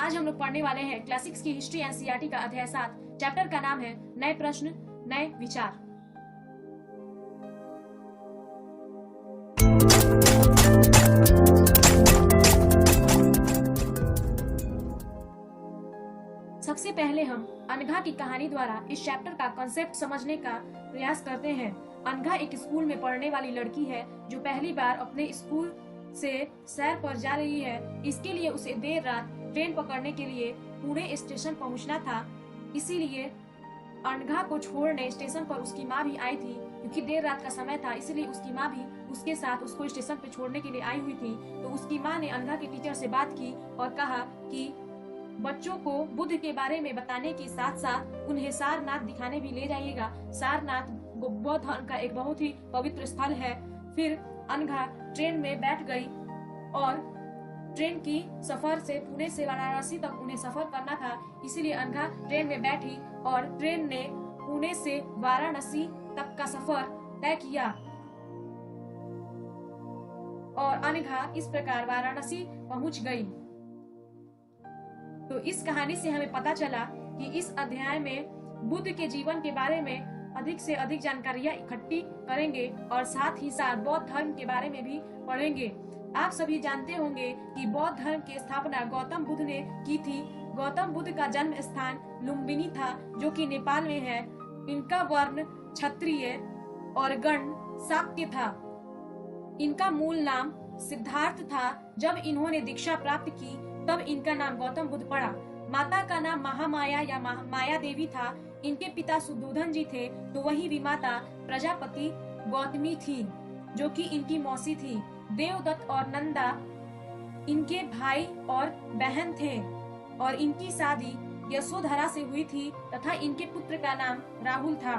आज हम लोग पढ़ने वाले हैं क्लासिक्स की हिस्ट्री एनसीईआरटी का अध्याय 7। चैप्टर का नाम है नए प्रश्न नए विचार। सबसे पहले हम अनघा की कहानी द्वारा इस चैप्टर का कॉन्सेप्ट समझने का प्रयास करते हैं। अनघा एक स्कूल में पढ़ने वाली लड़की है जो पहली बार अपने स्कूल से सैर पर जा रही है। इसके लिए उसे देर रात ट्रेन पकड़ने के लिए पुणे स्टेशन पहुंचना था। इसीलिए अनघा को छोड़ने स्टेशन पर उसकी माँ भी आई थी। क्योंकि देर रात का समय था इसलिए उसकी माँ भी उसके साथ उसको स्टेशन पर छोड़ने के लिए आई हुई थी। तो उसकी माँ ने अनघा के टीचर से बात की और कहा कि बच्चों को बुद्ध के बारे में बताने के साथ साथ उन्हें सारनाथ दिखाने भी ले जाइएगा। सारनाथ बौद्ध धर्म का एक बहुत ही पवित्र स्थल है। फिर अनघा ट्रेन में बैठ गई और ट्रेन की सफर से पुणे से वाराणसी तक उन्हें सफर करना था। इसीलिए अनघा ट्रेन में बैठी और ट्रेन ने पुणे से वाराणसी तक का सफर तय किया और अनघा इस प्रकार वाराणसी पहुंच गई। तो इस कहानी से हमें पता चला कि इस अध्याय में बुद्ध के जीवन के बारे में अधिक से अधिक जानकारियां इकट्ठी करेंगे और साथ ही साथ बौद्ध धर्म के बारे में भी पढ़ेंगे। आप सभी जानते होंगे कि बौद्ध धर्म की स्थापना गौतम बुद्ध ने की थी। गौतम बुद्ध का जन्म स्थान लुम्बिनी था जो कि नेपाल में है। इनका वर्ण क्षत्रिय और गण शाक्य था। इनका मूल नाम सिद्धार्थ था। जब इन्होंने दीक्षा प्राप्त की तब इनका नाम गौतम बुद्ध पड़ा। माता का नाम महामाया या माया देवी था। इनके पिता सुद्धोधन जी थे तो वही विमाता प्रजापति गौतमी थी जो कि इनकी मौसी थी। देवदत्त और नंदा इनके भाई और बहन थे और इनकी शादी यशोधरा से हुई थी तथा इनके पुत्र का नाम राहुल था।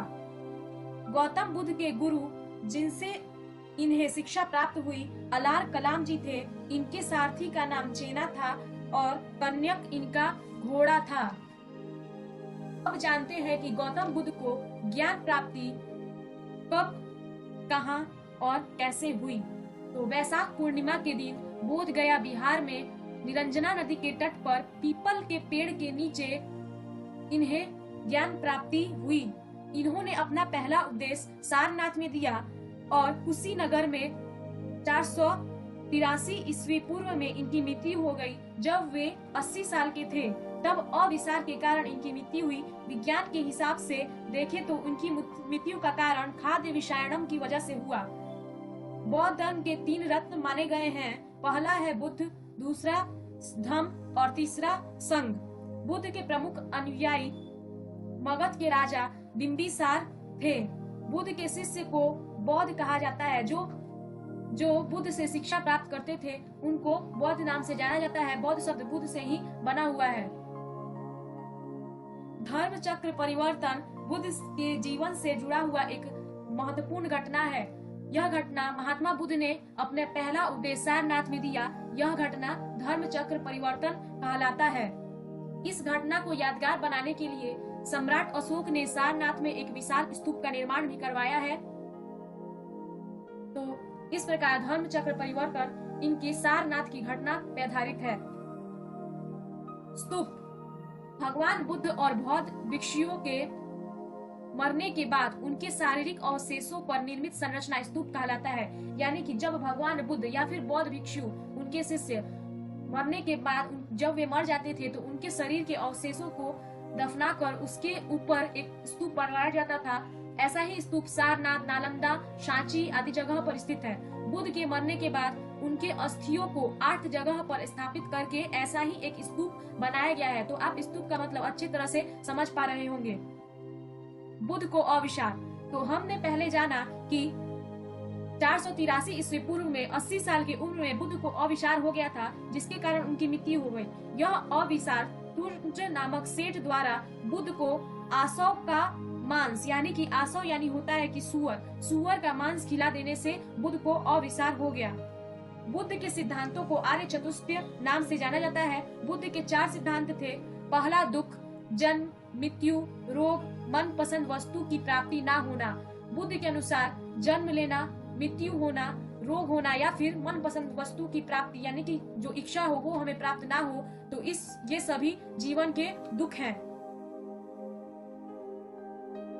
गौतम बुद्ध के गुरु जिनसे इन्हें शिक्षा प्राप्त हुई अलार कलाम जी थे। इनके सारथी का नाम चेना था और कन्यक इनका घोड़ा था। अब जानते हैं कि गौतम बुद्ध को ज्ञान प्राप्ति कब, कहां और कैसे हुई। तो वैशाख पूर्णिमा के दिन बोध गया बिहार में निरंजना नदी के तट पर पीपल के पेड़ के नीचे इन्हें ज्ञान प्राप्ति हुई। इन्होंने अपना पहला उपदेश सारनाथ में दिया और कुशीनगर में 483 ईस्वी पूर्व में इनकी मृत्यु हो गई। जब वे 80 साल के थे तब अविसार के कारण इनकी मृत्यु हुई। विज्ञान के हिसाब से देखें तो उनकी मृत्यु का कारण खाद्य विषाणम की वजह से हुआ। बौद्ध धर्म के 3 रत्न माने गए हैं। पहला है बुद्ध, दूसरा धम्म और तीसरा संघ। बुद्ध के प्रमुख अनुयायी मगध के राजा बिंबिसार थे। बुद्ध के शिष्य को बौद्ध कहा जाता है। जो बुद्ध से शिक्षा प्राप्त करते थे उनको बौद्ध नाम से जाना जाता है। बौद्ध शब्द बुद्ध से ही बना हुआ है। धर्म चक्र परिवर्तन बुद्ध के जीवन से जुड़ा हुआ एक महत्वपूर्ण घटना है। यह घटना महात्मा बुद्ध ने अपने पहला उपदेश सारनाथ में दिया। यह घटना धर्म चक्र परिवर्तन कहलाता है। इस घटना को यादगार बनाने के लिए सम्राट अशोक ने सारनाथ में एक विशाल स्तूप का निर्माण भी करवाया है। तो इस प्रकार धर्म चक्र परिवर्तन इनकी सारनाथ की घटना पे आधारित है। स्तूप भगवान बुद्ध और बौद्ध भिक्षुओं के मरने के बाद उनके शारीरिक अवशेषों पर निर्मित संरचना स्तूप कहलाता है। यानी कि जब भगवान बुद्ध या फिर बौद्ध भिक्षु उनके शिष्य मरने के बाद जब वे मर जाते थे तो उनके शरीर के अवशेषों को दफनाकर उसके ऊपर एक स्तूप बनवाया जाता था। ऐसा ही स्तूप सारनाथ, नालंदा, सांची आदि जगह पर स्थित है। बुद्ध के मरने के बाद उनके अस्थियों को 8 जगह पर स्थापित करके ऐसा ही एक स्तूप बनाया गया है। तो आप स्तूप का मतलब अच्छी तरह से समझ पा रहे होंगे। बुद्ध को अविसार, तो हमने पहले जाना कि 483 ईस्वी पूर्व में 80 साल की उम्र में बुद्ध को अविसार हो गया था जिसके कारण उनकी मृत्यु हो गई। यह अविसार तुर्ज नामक सेठ द्वारा बुद्ध को आसव का मांस यानी कि आसव यानी होता है कि सुअर का मांस खिला देने से बुद्ध को अविसार हो गया। बुद्ध के सिद्धांतों को आर्य चतुष्टय नाम से जाना जाता है। बुद्ध के 4 सिद्धांत थे। पहला दुख, जन्म, मृत्यु, रोग, मनपसंद वस्तु की प्राप्ति ना होना। बुद्ध के अनुसार जन्म लेना, मृत्यु होना, रोग होना या फिर मनपसंद वस्तु की प्राप्ति यानी कि जो इच्छा हो वो हमें प्राप्त ना हो, तो ये सभी जीवन के दुख हैं।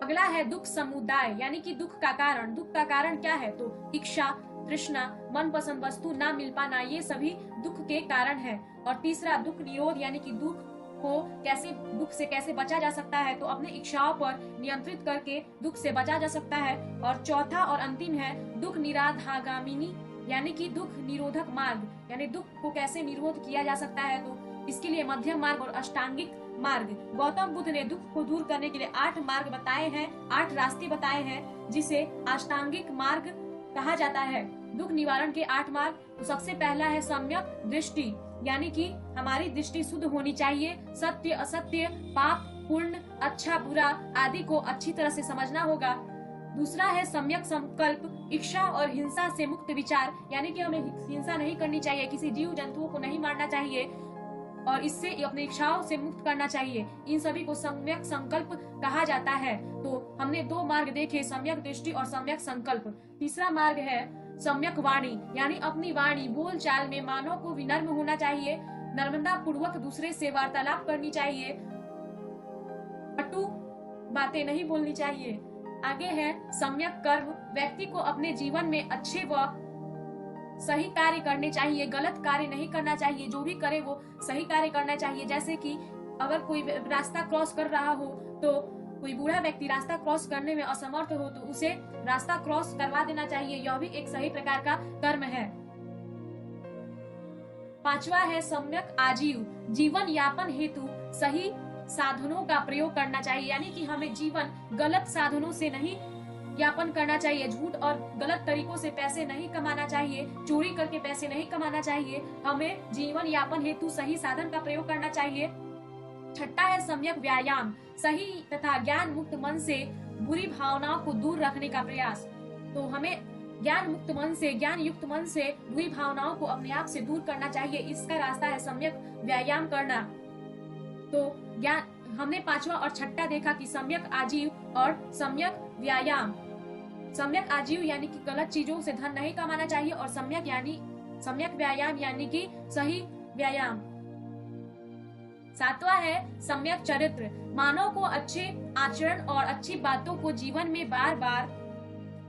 अगला है दुख समुदाय यानी कि दुख का कारण। दुख का कारण क्या है? तो इच्छा, तृष्णा, मनपसंद वस्तु ना मिल पाना, ये सभी दुख के कारण है। और तीसरा दुख निरोध यानी कि दुख से कैसे बचा जा सकता है, तो अपने इच्छाओं पर नियंत्रित करके दुख से बचा जा सकता है। और चौथा और अंतिम है दुख निराधागामिनी यानी कि दुख निरोधक मार्ग, यानी दुख को कैसे निरोध किया जा सकता है, तो इसके लिए मध्यम मार्ग और अष्टांगिक मार्ग। गौतम बुद्ध ने दुख को दूर करने के लिए 8 मार्ग बताए हैं, 8 रास्ते बताए हैं, जिसे अष्टांगिक मार्ग कहा जाता है। दुख निवारण के 8 मार्ग। तो सबसे पहला है सम्यक दृष्टि, यानी कि हमारी दृष्टि शुद्ध होनी चाहिए। सत्य असत्य, पाप पुण्य, अच्छा बुरा आदि को अच्छी तरह से समझना होगा। दूसरा है सम्यक संकल्प, इच्छा और हिंसा से मुक्त विचार, यानी कि हमें हिंसा नहीं करनी चाहिए, किसी जीव जंतुओं को नहीं मारना चाहिए और इससे अपनी इच्छाओं से मुक्त करना चाहिए। इन सभी को सम्यक संकल्प कहा जाता है। तो हमने 2 मार्ग देखे, सम्यक दृष्टि और सम्यक संकल्प। तीसरा मार्ग है सम्यक वाणी, यानी अपनी वाणी बोल चाल में मानव को विनम्र होना चाहिए, नम्रता पूर्वक दूसरे से वार्तालाप करनी चाहिए, कटु बातें नहीं बोलनी चाहिए। आगे है सम्यक कर्म, व्यक्ति को अपने जीवन में अच्छे व सही कार्य करने चाहिए, गलत कार्य नहीं करना चाहिए, जो भी करे वो सही कार्य करना चाहिए। जैसे कि अगर कोई रास्ता क्रॉस कर रहा हो, तो कोई बूढ़ा व्यक्ति रास्ता क्रॉस करने में असमर्थ हो तो उसे रास्ता क्रॉस करवा देना चाहिए, यह भी एक सही प्रकार का कर्म है। पांचवा है सम्यक आजीव, जीवन यापन हेतु सही साधनों का प्रयोग करना चाहिए, यानी कि हमें जीवन गलत साधनों से नहीं यापन करना चाहिए, झूठ और गलत तरीकों से पैसे नहीं कमाना चाहिए, चोरी करके पैसे नहीं कमाना चाहिए, हमें जीवन यापन हेतु सही साधन का प्रयोग करना चाहिए। छठा है सम्यक व्यायाम, सही तथा ज्ञान मुक्त मन से बुरी भावनाओं को दूर रखने का प्रयास। तो हमें ज्ञान मुक्त मन से, ज्ञान युक्त मन से बुरी भावनाओं को अपने आप से दूर करना चाहिए, इसका रास्ता है सम्यक व्यायाम करना। तो ज्ञान हमने पांचवा और छठा देखा कि सम्यक आजीव और सम्यक व्यायाम। सम्यक आजीव यानी कि गलत चीजों से धन नहीं कमाना चाहिए, और सम्यक व्यायाम यानी कि सही व्यायाम। सातवां है सम्यक चरित्र, मानव को अच्छे आचरण और अच्छी बातों को जीवन में बार बार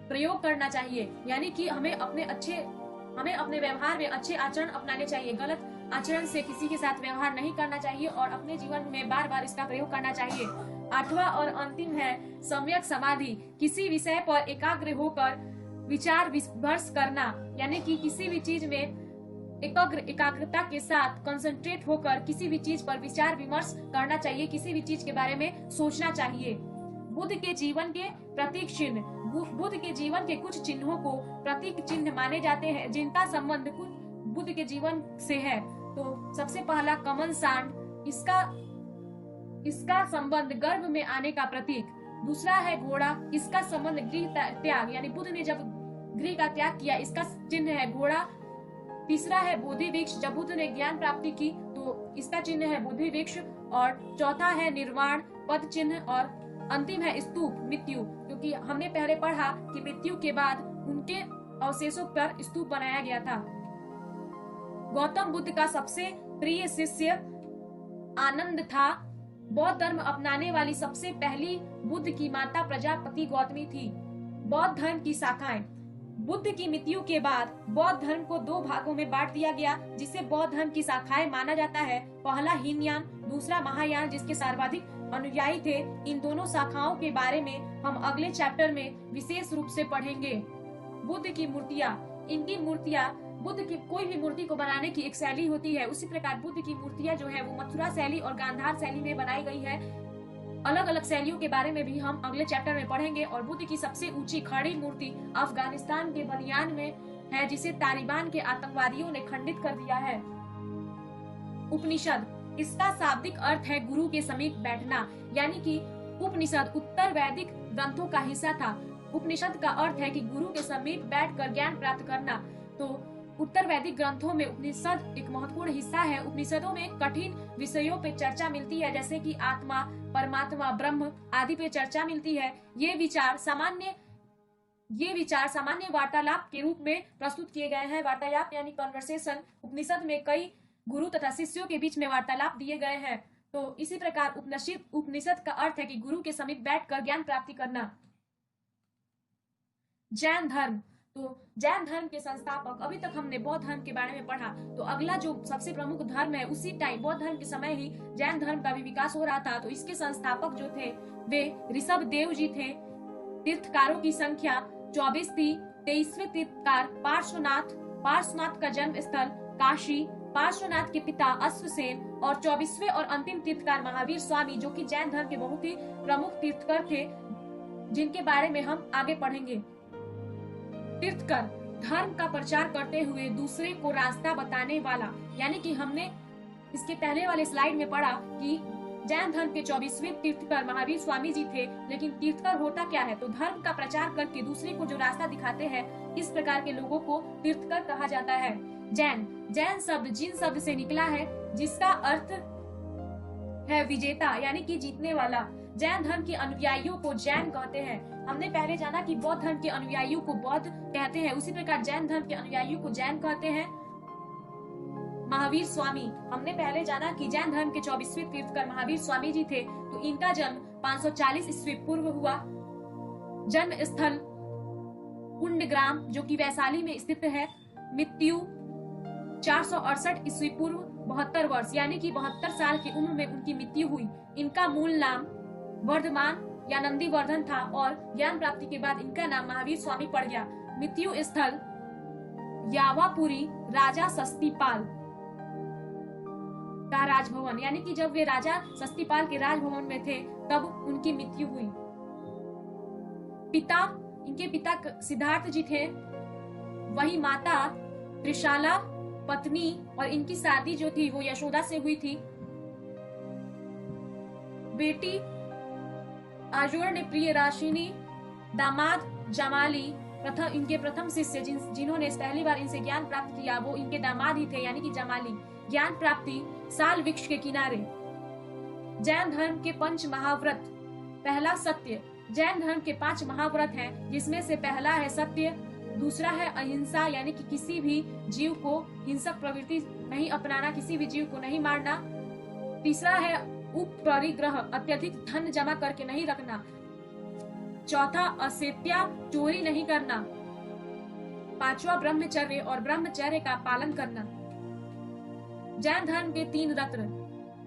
प्रयोग करना चाहिए, यानी कि हमें अपने व्यवहार में अच्छे आचरण अपनाने चाहिए, गलत आचरण से किसी के साथ व्यवहार नहीं करना चाहिए और अपने जीवन में बार बार इसका प्रयोग करना चाहिए। आठवां और अंतिम है सम्यक समाधि, किसी विषय पर एकाग्र होकर विचार विमर्श करना, यानी कि किसी भी चीज में एकाग्रता के साथ कंसंट्रेट होकर किसी भी चीज पर विचार विमर्श करना चाहिए, किसी भी चीज के बारे में सोचना चाहिए। बुद्ध के जीवन के प्रतीक चिन्ह, बुद्ध के जीवन के कुछ चिन्हों को प्रतीक चिन्ह माने जाते हैं जिनका संबंध कुछ बुद्ध के जीवन से है। तो सबसे पहला कमल सांड, इसका संबंध गर्भ में आने का प्रतीक। दूसरा है घोड़ा, इसका संबंध गृह त्याग, यानी बुद्ध ने जब गृह का त्याग किया, इसका चिन्ह है घोड़ा। तीसरा है बोधि वृक्ष, जब बुद्ध ने ज्ञान प्राप्ति की तो इसका चिन्ह है बोधि वृक्ष। और चौथा है निर्वाण पद चिन्ह, और अंतिम है स्तूप मृत्यु, क्योंकि हमने पहले पढ़ा कि मृत्यु के बाद उनके अवशेषों पर स्तूप बनाया गया था। गौतम बुद्ध का सबसे प्रिय शिष्य आनंद था। बौद्ध धर्म अपनाने वाली सबसे पहली बुद्ध की माता प्रजापति गौतमी थी। बौद्ध धर्म की शाखाएं, बुद्ध की मृत्यु के बाद बौद्ध धर्म को 2 भागों में बांट दिया गया, जिसे बौद्ध धर्म की शाखाएं माना जाता है। पहला हीनयान, दूसरा महायान, जिसके सर्वाधिक अनुयायी थे। इन दोनों शाखाओं के बारे में हम अगले चैप्टर में विशेष रूप से पढ़ेंगे। बुद्ध की मूर्तियां, इनकी मूर्तियां, बुद्ध की कोई भी मूर्ति को बनाने की एक शैली होती है, उसी प्रकार बुद्ध की मूर्तियां जो है वो मथुरा शैली और गांधार शैली में बनाई गई है। अलग अलग शैलियों के बारे में भी हम अगले चैप्टर में पढ़ेंगे। और बुद्ध की सबसे ऊंची खड़ी मूर्ति अफगानिस्तान के बनियान में है, जिसे तालिबान के आतंकवादियों ने खंडित कर दिया है। उपनिषद, इसका शाब्दिक अर्थ है गुरु के समीप बैठना, यानी कि उपनिषद उत्तर वैदिक ग्रंथों का हिस्सा था। उपनिषद का अर्थ है कि गुरु के समीप बैठकर ज्ञान प्राप्त करना। तो उत्तर वैदिक ग्रंथों में उपनिषद एक महत्वपूर्ण हिस्सा है। उपनिषदों में कठिन विषयों पे चर्चा मिलती है, जैसे कि आत्मा, परमात्मा, ब्रह्म आदि पे चर्चा मिलती है। ये विचार सामान्य ये विचार सामान्य वार्तालाप के रूप में प्रस्तुत किए गए हैं। वार्तालाप यानी कन्वर्सेशन। उपनिषद में कई गुरु तथा शिष्यों के बीच में वार्तालाप दिए गए हैं। तो इसी प्रकार उपनिषद का अर्थ है कि गुरु के समीप बैठकर ज्ञान प्राप्ति करना। जैन धर्म, तो जैन धर्म के संस्थापक, अभी तक हमने बौद्ध धर्म के बारे में पढ़ा, तो अगला जो सबसे प्रमुख धर्म है, उसी टाइम बौद्ध धर्म के समय ही जैन धर्म का भी विकास हो रहा था। तो इसके संस्थापक जो थे वे ऋषभ देव जी थे। तीर्थकारों की संख्या 24 थी। 23वें तीर्थकार पार्श्वनाथ का जन्म स्थल काशी, पार्श्वनाथ के पिता अश्वसेन, और 24वें और अंतिम तीर्थकार महावीर स्वामी, जो कि जैन धर्म के बहुत ही प्रमुख तीर्थकर थे, जिनके बारे में हम आगे पढ़ेंगे। तीर्थकर, धर्म का प्रचार करते हुए दूसरे को रास्ता बताने वाला, यानी कि हमने इसके पहले वाले स्लाइड में पढ़ा कि जैन धर्म के 24वें तीर्थकर महावीर स्वामी जी थे। लेकिन तीर्थकर होता क्या है? तो धर्म का प्रचार करके दूसरे को जो रास्ता दिखाते हैं, इस प्रकार के लोगों को तीर्थकर कहा जाता है। जैन शब्द जिन शब्द से निकला है, जिसका अर्थ है विजेता, यानी कि जीतने वाला। जैन धर्म के अनुयायियों को जैन कहते हैं। हमने पहले जाना कि बौद्ध धर्म के अनुयायियों को बौद्ध कहते हैं, उसी प्रकार जैन धर्म के अनुयायियों को जैन कहते हैं। महावीर स्वामी, हमने पहले जाना कि जैन धर्म के 24वें तीर्थकर महावीर स्वामी जी थे। तो इनका जन्म 540 ईस्वी पूर्व हुआ। जन्म स्थल कुंडग्राम, जो कि वैशाली में स्थित है। मृत्यु 468 ईस्वी पूर्व, 72 वर्ष यानी कि 72 साल की उम्र में उनकी मृत्यु हुई। इनका मूल नाम वर्धमान या नंदीवर्धन था और ज्ञान प्राप्ति के बाद इनका नाम महावीर स्वामी पड़ गया। मृत्यु स्थल यावापुरी, राजा सस्तीपाल का राजभवन, यानी कि जब वे राजा सस्तीपाल के राजभवन में थे तब उनकी मृत्यु हुई। इनके पिता सिद्धार्थ जी थे, वही माता त्रिशाला पत्नी, और इनकी शादी जो थी वो यशोदा से हुई थी। बेटी आजूर्ण प्रिय राशिनी, दामाद जमाली, इनके प्रथम शिष्य जिन्होंने पहली बार इनसे ज्ञान प्राप्त किया, वो इनके दामाद ही थे, यानी कि जमाली। ज्ञान प्राप्ति साल वृक्ष के किनारे। जैन धर्म के 5 महाव्रत। पहला सत्य। जैन धर्म के 5 महाव्रत हैं, जिसमें से पहला है सत्य, दूसरा है अहिंसा, यानी कि किसी भी जीव को हिंसक प्रवृत्ति नहीं अपनाना, किसी भी जीव को नहीं मारना। तीसरा है उपरिग्रह, अत्यधिक धन जमा करके नहीं रखना। चौथा असेत्या, चोरी नहीं करना। पांचवा ब्रह्मचर्य और ब्रह्मचर्य का पालन करना। जैन धर्म के 3 रत्न।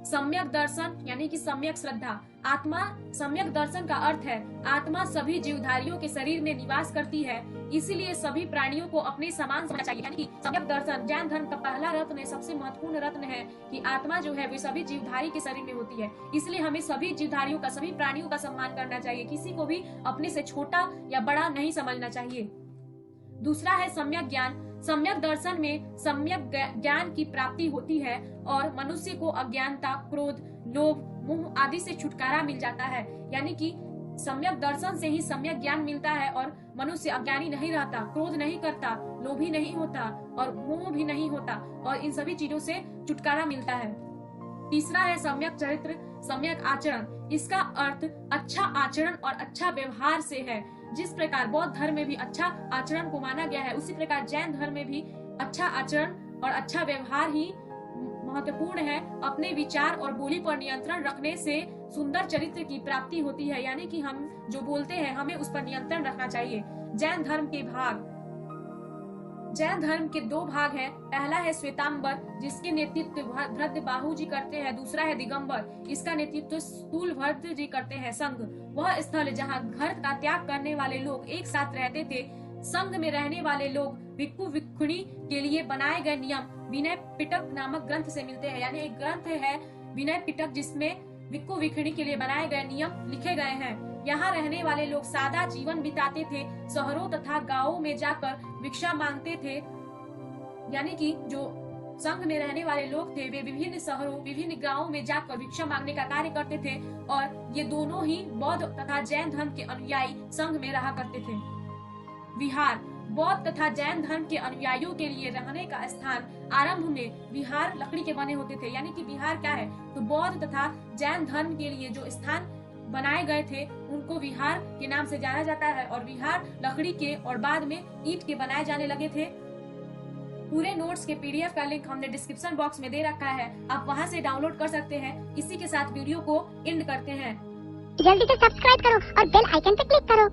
सम्यक दर्शन, यानी कि सम्यक श्रद्धा। आत्मा, सम्यक दर्शन का अर्थ है आत्मा सभी जीवधारियों के शरीर में निवास करती है, इसीलिए सभी प्राणियों को अपने समान समझना चाहिए, यानी कि सम्यक दर्शन जैन धर्म का पहला रत्न है, सबसे महत्वपूर्ण रत्न है कि आत्मा जो है वे सभी जीवधारी के शरीर में होती है, इसलिए हमें सभी जीवधारियों का, सभी प्राणियों का सम्मान करना चाहिए, किसी को भी अपने से छोटा या बड़ा नहीं समझना चाहिए। दूसरा है सम्यक ज्ञान। सम्यक दर्शन में सम्यक ज्ञान की प्राप्ति होती है और मनुष्य को अज्ञानता, क्रोध, लोभ, मोह आदि से छुटकारा मिल जाता है, यानी कि सम्यक दर्शन से ही सम्यक ज्ञान मिलता है और मनुष्य अज्ञानी नहीं रहता, क्रोध नहीं करता, लोभी नहीं होता और मोह भी नहीं होता, और इन सभी चीजों से छुटकारा मिलता है। तीसरा है सम्यक चरित्र, सम्यक आचरण। इसका अर्थ अच्छा आचरण और अच्छा व्यवहार से है। जिस प्रकार बौद्ध धर्म में भी अच्छा आचरण को माना गया है, उसी प्रकार जैन धर्म में भी अच्छा आचरण और अच्छा व्यवहार ही महत्वपूर्ण है। अपने विचार और बोली पर नियंत्रण रखने से सुंदर चरित्र की प्राप्ति होती है, यानी कि हम जो बोलते हैं हमें उस पर नियंत्रण रखना चाहिए। जैन धर्म के भाग। जैन धर्म के 2 भाग हैं। पहला है श्वेतांबर, जिसके नेतृत्व भद्रबाहु जी करते हैं। दूसरा है दिगंबर, इसका नेतृत्व स्थूलभद्र जी करते हैं। संघ, वह स्थल जहाँ घर का त्याग करने वाले लोग एक साथ रहते थे। संघ में रहने वाले लोग भिक्खु भिक्षुणी के लिए बनाए गए नियम विनय पिटक नामक ग्रंथ से मिलते हैं, यानी एक ग्रंथ है विनय पिटक, जिसमें भिक्खु भिक्षुणी के लिए बनाए गए नियम लिखे गए हैं। यहाँ रहने वाले लोग सादा जीवन बिताते थे, शहरों तथा गांवों में जाकर भिक्षा मांगते थे, यानी कि जो संघ में रहने वाले लोग थे वे विभिन्न शहरों, विभिन्न गांवों में जाकर भिक्षा मांगने का कार्य करते थे, और ये दोनों ही बौद्ध तथा जैन धर्म के अनुयायी संघ में रहा करते थे। विहार, बौद्ध तथा जैन धर्म के अनुयायियों के लिए रहने का स्थान आरंभ में विहार लकड़ी के बने होते थे, यानी कि विहार क्या है, तो बौद्ध तथा जैन धर्म के लिए जो स्थान बनाए गए थे उनको विहार के नाम से जाना जाता है, और विहार लकड़ी के और बाद में ईंट के बनाए जाने लगे थे। पूरे नोट्स के पीडीएफ का लिंक हमने डिस्क्रिप्शन बॉक्स में दे रखा है, आप वहां से डाउनलोड कर सकते हैं। इसी के साथ वीडियो को एंड करते हैं। जल्दी से सब्सक्राइब करो और बेल आइकन पे क्लिक करो।